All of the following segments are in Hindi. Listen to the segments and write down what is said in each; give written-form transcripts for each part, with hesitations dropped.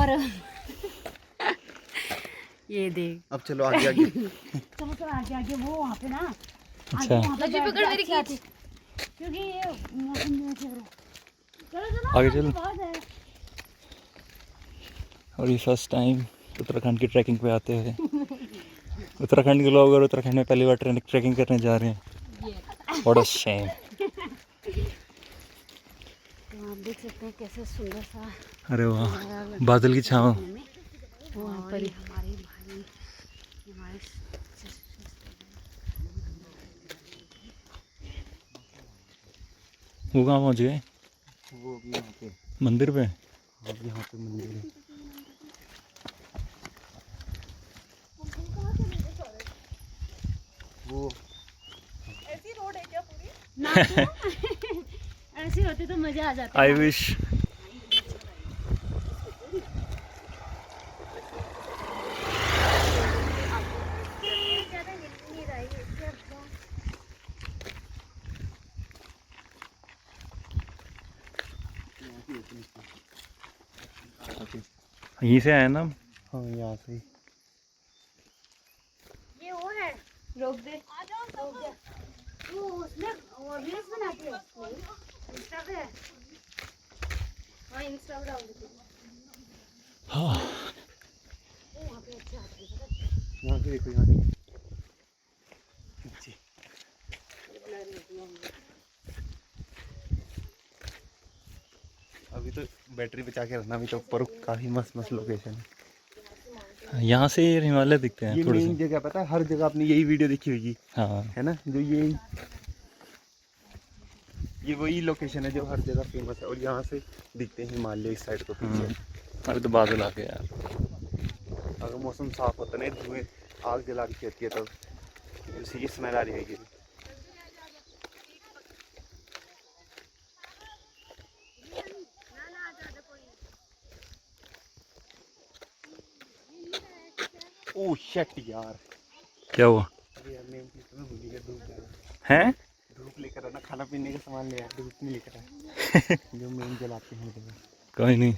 और ये देख। अब चलो आगे आगे। चलो चलो आगे आगे, वो वहाँ पे ना। अच्छा पकड़ मेरी खींच, क्योंकि ये मौसम नहीं अच्छा हो रहा। चलो चलो आगे चलो। बहुत है। और ये फर्स्ट टाइम उत्तराखंड की ट्रैकिंग पे आते हैं। उत्तराखंड के लोग और उत्तराखंड में पहली बार ट्रैकिंग करने जा रहे हैं। What a shame. तो आप देख सकते हैं कैसे सुंदर सा अरे वाह, बादल की छाँव। वहाँ पर हमारे भाई हमारे वो कहाँ पहुँच गए? वो भी यहाँ पे मंदिर पे। अब यहाँ पे मंदिर है। वो ऐसी रोड है क्या पूरी? ना ऐसी होती तो मजा आ जाता। I wish. यहीं से आया ना। हाँ यहाँ से। ये वो है, रोक दे। आ जाओ सब। वो उसमें वो रील्स बनाती है, इंस्टा पे है। हाँ इंस्टा पे डाल देती है। हाँ वो वहाँ पे अच्छे आते हैं पता है। यहाँ से देखो, यहाँ से नीचे। अभी तो बैटरी बचा के रखना, अभी तो ऊपर काफी मस्त मस्त लोकेशन है। यहाँ से हिमालय दिखते हैं ये थोड़े मेन से। जगह पता है, हर जगह आपने यही वीडियो देखी होगी, हाँ है ना, जो ये वही लोकेशन है जो हर जगह फेमस है। और यहाँ से दिखते हैं हिमालय इस साइड को पीछे। अभी तो बादल आ गया यार। अगर मौसम साफ होता नहीं, धुएं आग जला रही रहती है तब उसी की स्मेल आ रही है। ओह शिट यार, क्या हुआ? अरे यार मेन चीज तो मैं भूल गया, धूप लेना। हैं? धूप लेकर आना, खाना पीने का सामान ले आया, धूप नहीं लेकर आया। जो मेन जलाते हैं जगह। कोई नहीं।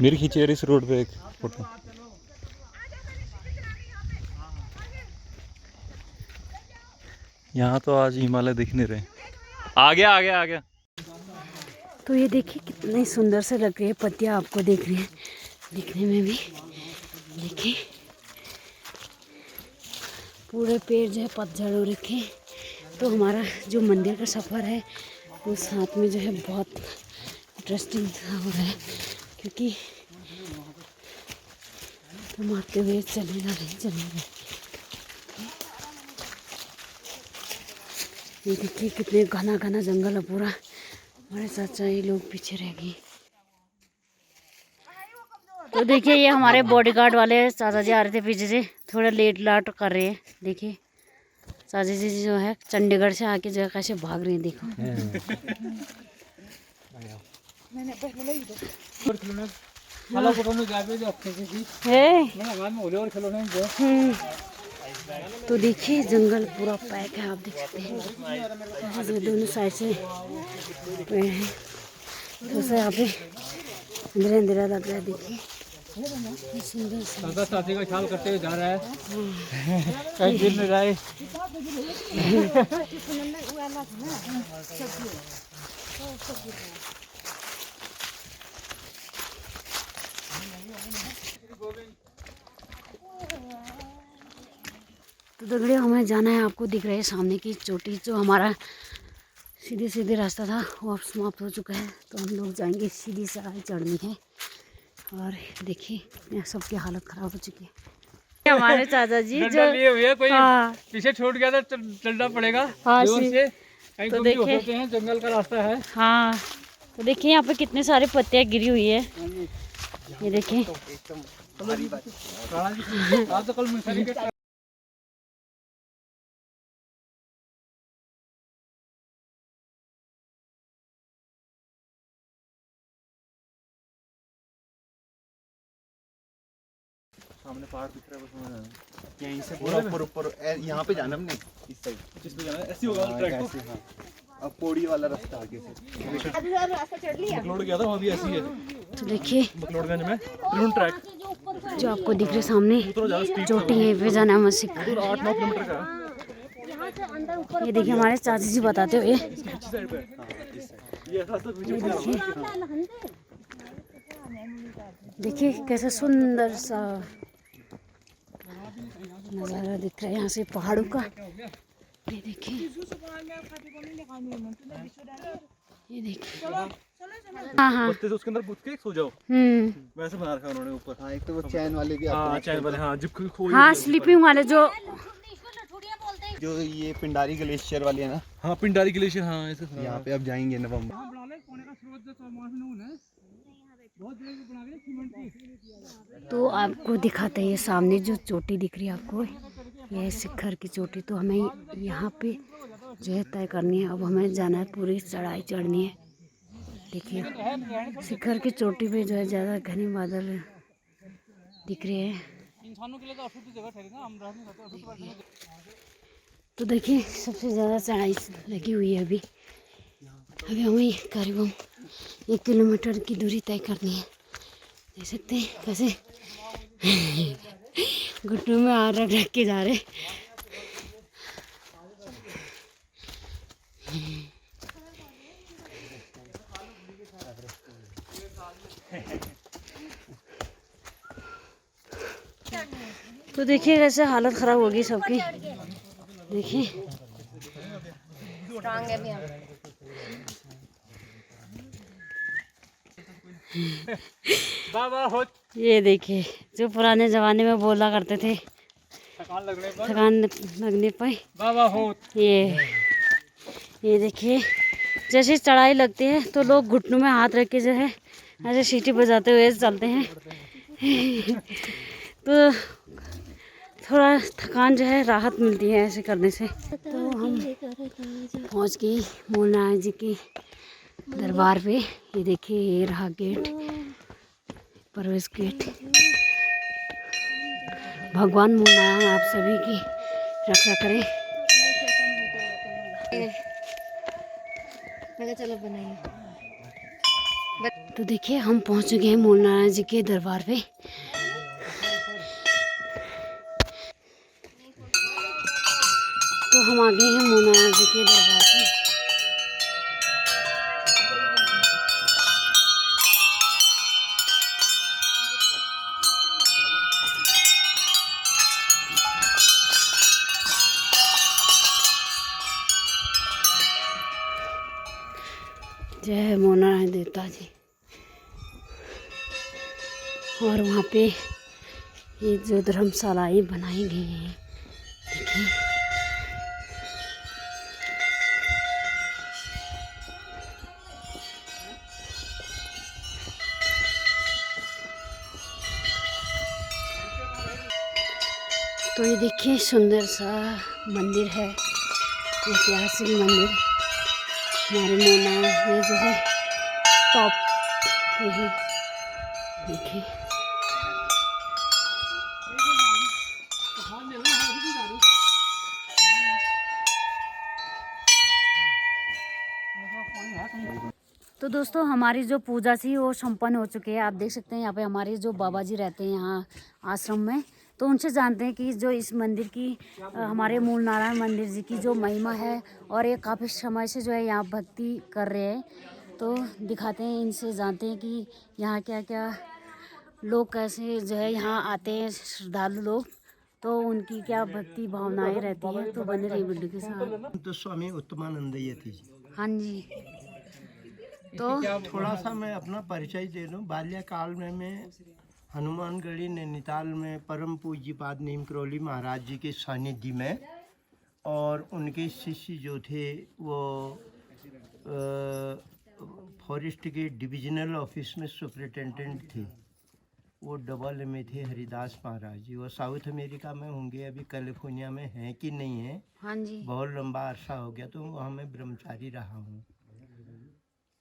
मेरी खींची यार इस रोड पे एक फोटो। यहाँ तो आज हिमालय दिख नहीं रहे। आ गया आ गया आ गया। तो ये देखिए कितनी सुंदर से लग रही है पत्तियाँ, आपको देख रही है दिखने में भी। देखिए पूरे पेड़ जो है पतझड़ हो रखे। तो हमारा जो मंदिर का सफ़र है वो साथ में जो है बहुत इंटरेस्टिंग हो रहा है, क्योंकि हम आते हुए चले जा रहे। ये देखिए कितने घना घना जंगल है पूरा। हमारे चाचा ये लोग पीछे रह गए। तो देखिए ये हमारे बॉडीगार्ड वाले चाचा जी आ रहे थे पीछे से, थोड़ा लेट लाट कर रहे हैं। देखिए चाचा जी जो है चंडीगढ़ से आके जो है कैसे भाग रहे हैं, देखो। तो देखिए जंगल पूरा पैक है, आप देख सकते हैं। जो दोनों साइड से पेड़ हैं, तो से यहाँ पे अंधेरा अंधेरा लग रहा है। देखिए सुंदर साथी का ख्याल करते हुए जा रहा है। कहीं गिर न जाए। तो दगड़ियों हमें जाना है, आपको दिख रहा है सामने की चोटी। जो हमारा सीधे सीधे रास्ता था वो अब समाप्त हो चुका है। तो हम लोग जाएंगे, सीधी चढ़ाई चढ़नी है। और देखिए यहाँ सबकी हालत ख़राब हो चुकी है। हमारे चाचा जी जो लिए हुए कोई हाँ पीछे छूट गया तो चलना पड़ेगा। हाँ जोर से कहीं तो गुम भी हो देखिए सकते हैं, जंगल का रास्ता है। हाँ तो देखिए यहाँ पे कितने सारे पत्तियाँ गिरी हुई है, ये देखिए। आज तो कल मिसाली के सामने पहाड़ दिख रहा है, बस यहीं से पूरा ऊपर ऊपर यहाँ पे जाना हमने, इस साइड जिस पे जाना है ऐसे होगा ट्रैक तो। हाँ, अब पौड़ी वाला रास्ता आगे से बकलोड़ गया था, वहाँ भी ऐसी है। तो देखिए बकलोड़गंज में ड्रोन ट्रैक जो आपको दिख रहे सामने चोटी है पे जाना मस्जिद। 8-9 किलोमीटर का। ये देखिए हमारे चाची जी बताते हुए, ये ऐसा रास्ता पीछे देखिए कैसा सुंदर सा नज़ारा दिख रहा है यहाँ से पहाड़ों का। ये देखिए, ये देखिए। हाँ हाँ बत्ते से उसके अंदर पूछ के सो जाओ, वैसे बना रखा है उन्होंने ऊपर। हाँ, एक तो वो चैन वाले भी हाँ आते हैं। चैन वाले, हाँ जिप खोल। हाँ स्लीपिंग वाले जो जो ये पिंडारी ग्लेशियर वाली है ना, हाँ पिंडारी ग्लेशियर, हाँ ऐसे यहाँ पे अब जाएंगे नवंबर। तो आपको दिखाते हैं ये सामने जो चोटी दिख रही है आपको, ये शिखर की चोटी। तो हमें यहाँ पे जो है तय करनी है, अब हमें जाना है, पूरी चढ़ाई चढ़नी है। देखिए शिखर की चोटी पे जो है ज़्यादा घने बादल दिख रहे हैं। तो देखिए सबसे ज़्यादा चढ़ाई लगी हुई है अभी हमें करीबन 1 किलोमीटर की दूरी तय करनी है। देख सकते हैं कैसे घुटनों में हाथ रख रख के जा रहे। तो देखिए कैसे हालत ख़राब होगी सबकी। देखिए बाबा हो ये देखिए जो पुराने ज़माने में बोला करते थे थकान लगने पर बाबा हो। ये देखिए जैसे चढ़ाई लगती है तो लोग घुटनों में हाथ रख के जो है ऐसे सीटी बजाते हुए चलते हैं। तो थोड़ा थकान जो है राहत मिलती है ऐसे करने से। तो हम पहुंच गए मूलनारायण जी के दरबार पे। ये देखिए ये रहा गेट, प्रवेश गेट। भगवान मूलनारायण आप सभी की रक्षा करें। चलो बनाइए। तो देखिए हम पहुंच चुके हैं मूलनारायण जी के दरबार पे। तो हम आ गए हैं मूलनारायण जी के दरबार पे। जय मूलनारायण देवता जी। और वहाँ पे ये जो धर्मशालाएँ बनाई गई हैं देखिए। तो ये देखिए सुंदर सा मंदिर है, ऐतिहासिक मंदिर हमारे मूलनारायण। ये जो है टॉप पे है देखिए। तो दोस्तों हमारी जो पूजा थी वो संपन्न हो चुकी है। आप देख सकते हैं यहाँ पे हमारे जो बाबा जी रहते हैं यहाँ आश्रम में, तो उनसे जानते हैं कि जो इस मंदिर की हमारे मूलनारायण मंदिर जी की जो महिमा है, और ये काफ़ी समय से जो है यहाँ भक्ति कर रहे हैं। तो दिखाते हैं, इनसे जानते हैं कि यहाँ क्या क्या लोग कैसे जो है यहाँ आते हैं श्रद्धालु लोग, तो उनकी क्या भक्ति भावनाएं रहती है। तो बने रही वीडियो के साथ। तो स्वामी उत्तमानंद यति जी। हाँ जी। तो थोड़ा सा मैं अपना परिचय दे दूं। बाल्यकाल में मैं हनुमानगढ़ी नैनीताल में परम पूज्य पाद नीम करौली महाराज जी के सानिध्य में, और उनके शिष्य जो थे वो फॉरेस्ट के डिविजनल ऑफिस में सुपरिटेंडेंट थे। वो डबल में थे हरिदास महाराज जी। वो साउथ अमेरिका में होंगे, अभी कैलिफोर्निया में हैं कि नहीं है, हाँ जी। बहुत लंबा अरसा हो गया, तो वहाँ मैं ब्रह्मचारी रहा हूँ।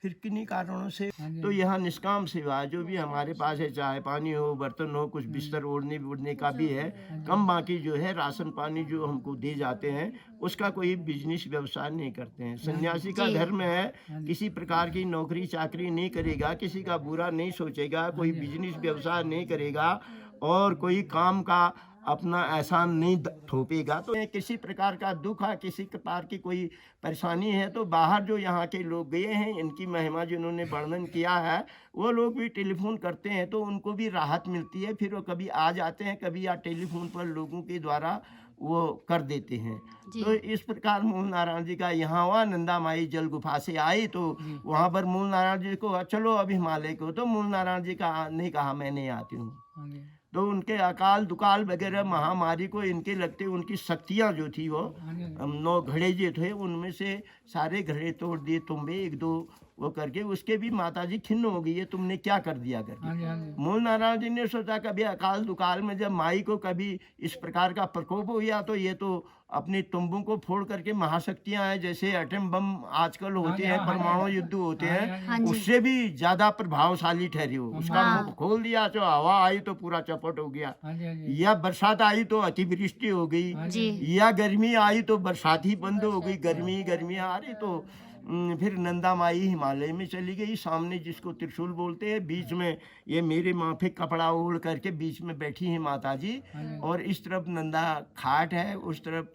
फिर किन्हीं कारणों से तो यहाँ निष्काम सेवा जो भी हमारे पास है, चाहे पानी हो, बर्तन हो, कुछ बिस्तर ओढ़ने ओढ़ने का भी है कम, बाकी जो है राशन पानी जो हमको दे जाते हैं उसका कोई बिजनेस व्यवसाय नहीं करते हैं। सन्यासी का धर्म है, किसी प्रकार की नौकरी चाकरी नहीं करेगा, किसी का बुरा नहीं सोचेगा, कोई बिजनेस व्यवसाय नहीं करेगा और कोई काम का अपना एहसान नहीं थोपेगा। तो किसी प्रकार का दुख है, किसी प्रकार की कोई परेशानी है, तो बाहर जो यहाँ के लोग गए हैं, इनकी महिमा जिन्होंने वर्णन किया है, वो लोग भी टेलीफोन करते हैं तो उनको भी राहत मिलती है। फिर वो कभी आ जाते हैं, कभी या टेलीफोन पर लोगों के द्वारा वो कर देते हैं। तो इस प्रकार मूल नारायण जी का यहाँ हुआ। नंदा माई जल गुफा से आई तो वहाँ पर मूल नारायण जी को चलो अब हिमालय को, तो मूल नारायण जी का ने कहा मैं नहीं आती हूँ। तो उनके अकाल दुकाल वगैरह महामारी को इनके लगते उनकी शक्तियाँ जो थी वो 9 घड़े जो थे उनमें से सारे घड़े तोड़ दिए, तुम्बे 1-2 वो करके। उसके भी माता जी खिन्न हो गई है, तुमने क्या कर दिया करके। मूल नारायण जी ने सोचा कभी अकाल दुकाल में जब माई को कभी इस प्रकार का प्रकोप हो गया तो ये तो अपने तुंबों को फोड़ करके महाशक्तियां हैं, जैसे एटम बम आजकल होते हैं, परमाणु युद्ध होते हैं, उससे भी ज्यादा प्रभावशाली ठहरी हो। उसका मुख खोल दिया तो हवा आई तो पूरा चपट हो गया, या बरसात आई तो अतिवृष्टि हो गई, या गर्मी आई तो बरसात ही बंद हो गई, गर्मी आ रही तो फिर नंदा माई हिमालय में चली गई। सामने जिसको त्रिशूल बोलते हैं, बीच में ये मेरे माथे कपड़ा ओढ़ करके बीच में बैठी है माता जी, और इस तरफ नंदा खाट है,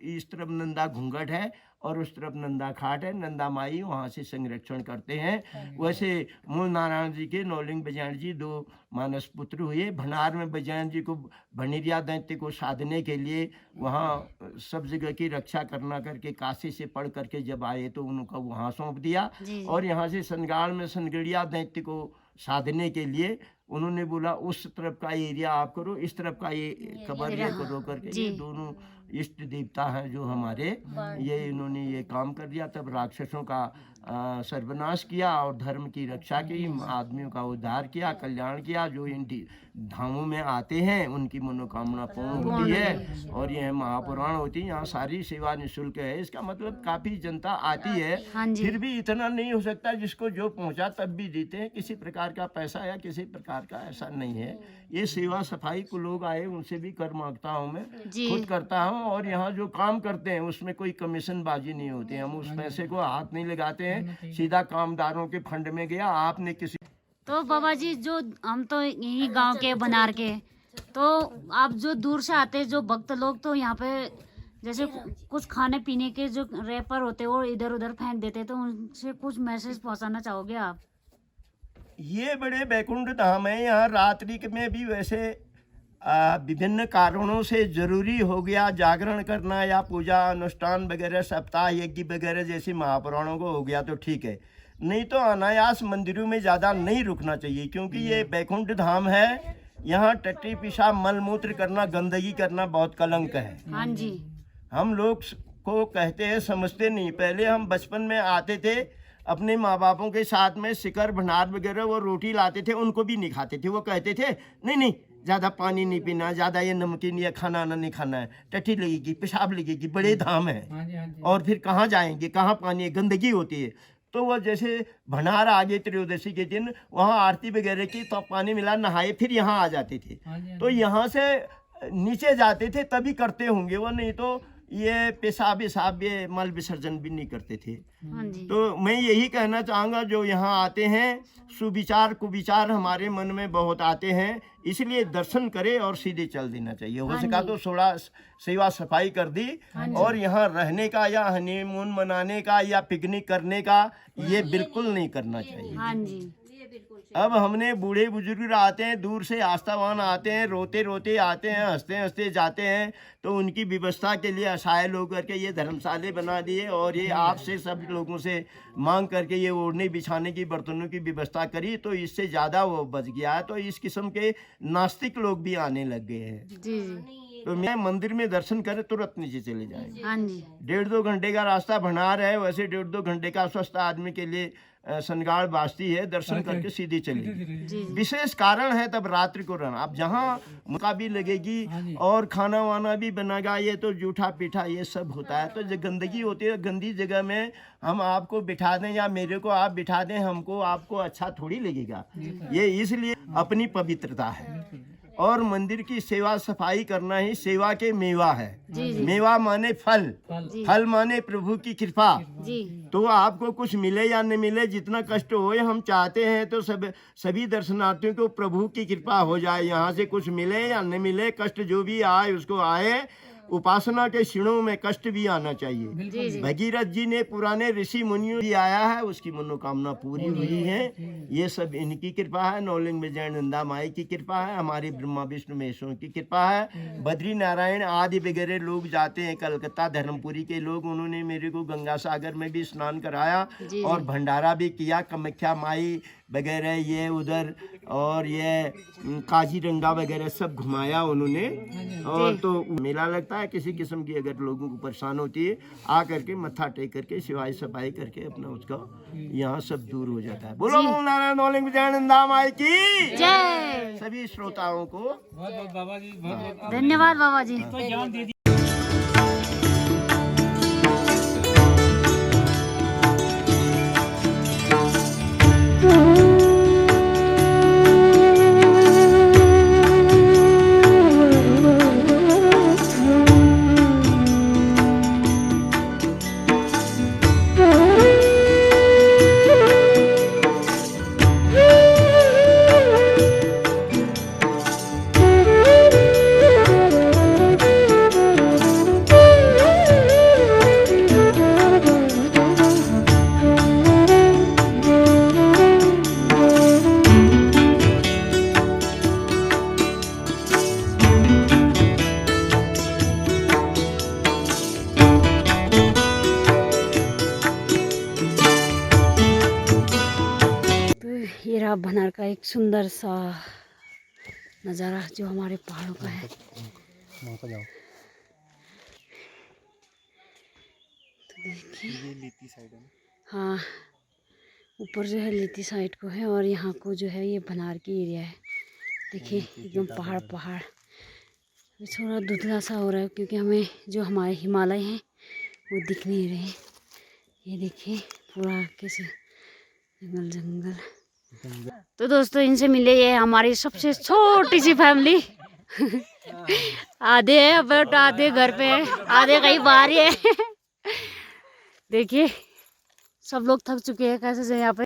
इस तरफ नंदा घूंघट है और उस तरफ नंदा खाट है। नंदा माई वहाँ से संरक्षण करते हैं। वैसे मूल नारायण जी के नौलिंग बजायन जी 2 मानस पुत्र हुए। भंडार में बजायन जी को भंडरिया दैत्य को साधने के लिए वहाँ सब जगह की रक्षा करना करके काशी से पढ़ करके जब आए तो उनको वहाँ सौंप दिया, और यहाँ से सनगाड़ में सनगड़िया दैत्य को साधने के लिए उन्होंने बोला उस तरफ का एरिया आप करो, इस तरफ का ये कबर करो करके। ये दोनों इष्ट देवता हैं जो हमारे, ये इन्होंने ये काम कर दिया। तब राक्षसों का सर्वनाश किया और धर्म की रक्षा की, आदमियों का उद्धार किया, कल्याण किया। जो इन धामों में आते हैं उनकी मनोकामना पूर्ण होती है, और यह महापुराण होती है। यहाँ सारी सेवा निःशुल्क है। इसका मतलब काफी जनता आती है, फिर भी इतना नहीं हो सकता, जिसको जो पहुँचा तब भी देते हैं। किसी प्रकार का पैसा या किसी प्रकार का ऐसा नहीं है। ये सेवा सफाई को लोग आए उनसे भी कर मांगता हूँ, मैं खुद करता हूँ। और यहाँ जो काम करते हैं उसमें कोई कमीशन बाजी नहीं होती है, हम उस पैसे को हाथ नहीं लगाते हैं, सीधा कामदारों के फंड में गया। आपने किसी तो बाबा जी, जो हम तो यही गांव के बनार के, तो आप जो दूर से आते हैं जो भक्त लोग, तो यहाँ पे जैसे कुछ खाने पीने के जो रैपर होते हैं वो इधर उधर फेंक देते हैं, तो उनसे कुछ मैसेज पहुँचाना चाहोगे आप? ये बड़े बैकुंठ धाम है। यहाँ रात्रि में भी वैसे विभिन्न कारणों से जरूरी हो गया जागरण करना या पूजा अनुष्ठान वगैरह, सप्ताह यज्ञ वगैरह जैसे महापुराणों को हो गया तो ठीक है, नहीं तो अनायास मंदिरों में ज़्यादा नहीं रुकना चाहिए, क्योंकि ये बैकुंठ धाम है। यहाँ टट्टी पेशाब मलमूत्र करना, गंदगी करना बहुत कलंक है। हाँ जी। हम लोग को कहते हैं, समझते नहीं। पहले हम बचपन में आते थे अपने माँ बापों के साथ में, शिकर भंडार वगैरह वो रोटी लाते थे, उनको भी नहीं खाते थे। वो कहते थे नहीं ज़्यादा पानी नहीं पीना, ज़्यादा ये नमकीन या खाना नहीं खाना है, टट्टी लगेगी, पेशाब लगेगी, बड़े धाम है और फिर कहाँ जाएंगे, कहाँ पानी, गंदगी होती है। तो वो जैसे भंडार आगे त्रयोदशी के दिन वहाँ आरती वगैरह की, तो पानी मिला, नहाए, फिर यहाँ आ जाते थे। तो यहाँ से नीचे जाते थे तभी करते होंगे वो, नहीं तो ये पेशाब ये मल विसर्जन भी नहीं करते थे। तो मैं यही कहना चाहूँगा, जो यहाँ आते हैं सुविचार कुविचार हमारे मन में बहुत आते हैं, इसलिए दर्शन करे और सीधे चल देना चाहिए। हो सका तो थोड़ा सेवा सफाई कर दी, और यहाँ रहने का या हनीमून मनाने का या पिकनिक करने का ये बिल्कुल नहीं करना चाहिए। अब हमने बूढ़े बुजुर्ग आते हैं दूर से, आस्थावान आते हैं, रोते रोते आते हैं, हंसते हंसते जाते हैं, तो उनकी व्यवस्था के लिए असहाय लोग करके ये धर्मशाले बना दिए, और ये आपसे सब लोगों से मांग करके ये ओढ़ने बिछाने की, बर्तनों की व्यवस्था करी, तो इससे ज़्यादा वो बच गया है। तो इस किस्म के नास्तिक लोग भी आने लग गए हैं। तो मैं मंदिर में दर्शन करें तुरंत नीचे चले जाएंगे। हाँ जी 1.5-2 घंटे का रास्ता भंडार है, वैसे 1.5-2 घंटे का स्वस्थ आदमी के लिए सनगाड़ बास्ती है, दर्शन करके सीधी चलेगी। विशेष कारण है तब रात्रि को रहना। अब जहाँ मौका भी लगेगी और खाना वाना भी बनेगा, ये तो जूठा पीठा ये सब होता है, तो जो गंदगी होती है गंदी जगह में हम आपको बिठा दें या मेरे को आप बिठा दें, हमको आपको अच्छा थोड़ी लगेगा। ये इसलिए अपनी पवित्रता है और मंदिर की सेवा सफाई करना ही सेवा के मेवा है। मेवा माने फल, फल माने प्रभु की कृपा। जी तो आपको कुछ मिले या न मिले, जितना कष्ट होए, हम चाहते हैं तो सभी दर्शनार्थियों को प्रभु की कृपा हो जाए। यहाँ से कुछ मिले या न मिले, कष्ट जो भी आए उसको आए। उपासना के क्षणों में कष्ट भी आना चाहिए। भगीरथ जी ने पुराने ऋषि मुनियों भी आया है, उसकी मनोकामना पूरी हुई है। ये सब इनकी कृपा है। नौलिंग विजय नंदा माई की कृपा है, हमारी ब्रह्मा विष्णु महेश्वर की कृपा है। बद्री नारायण आदि वगैरह लोग जाते हैं, कलकत्ता धर्मपुरी के लोग, उन्होंने मेरे को गंगा सागर में भी स्नान कराया और भंडारा भी किया। कामाख्या माई वगैरह ये उधर और ये काजीरंगा वगैरह सब घुमाया उन्होंने। और तो मेला लगता है, किसी किस्म की अगर लोगों को परेशान होती है, आ करके मत्था टेक करके सिवाय सफाई करके अपना उसका यहाँ सब दूर हो जाता है। बोलो नारायण नौलिंग विजयानंदा माई की जय। सभी श्रोताओं को बहुत बहुत बाबा जी, बहुत बहुत धन्यवाद बाबा जी। तो ज्ञान दे ये रहा बनार का एक सुंदर सा नज़ारा जो हमारे पहाड़ों का है। तो देखिए हाँ, ऊपर जो है लीती साइड को है और यहाँ को जो है ये बनार की एरिया है। देखिए एकदम पहाड़ पहाड़। अभी थोड़ा धुंधला सा हो रहा है क्योंकि हमें जो हमारे हिमालय हैं वो दिख नहीं रहे। ये देखिए पूरा कैसे जंगल जंगल। तो दोस्तों इनसे मिले, ये हमारी सबसे छोटी सी फैमिली। आधे है बट आधे घर पे है, आधे कहीं बाहर ही है। देखिए सब लोग थक चुके हैं कैसे से यहाँ पे।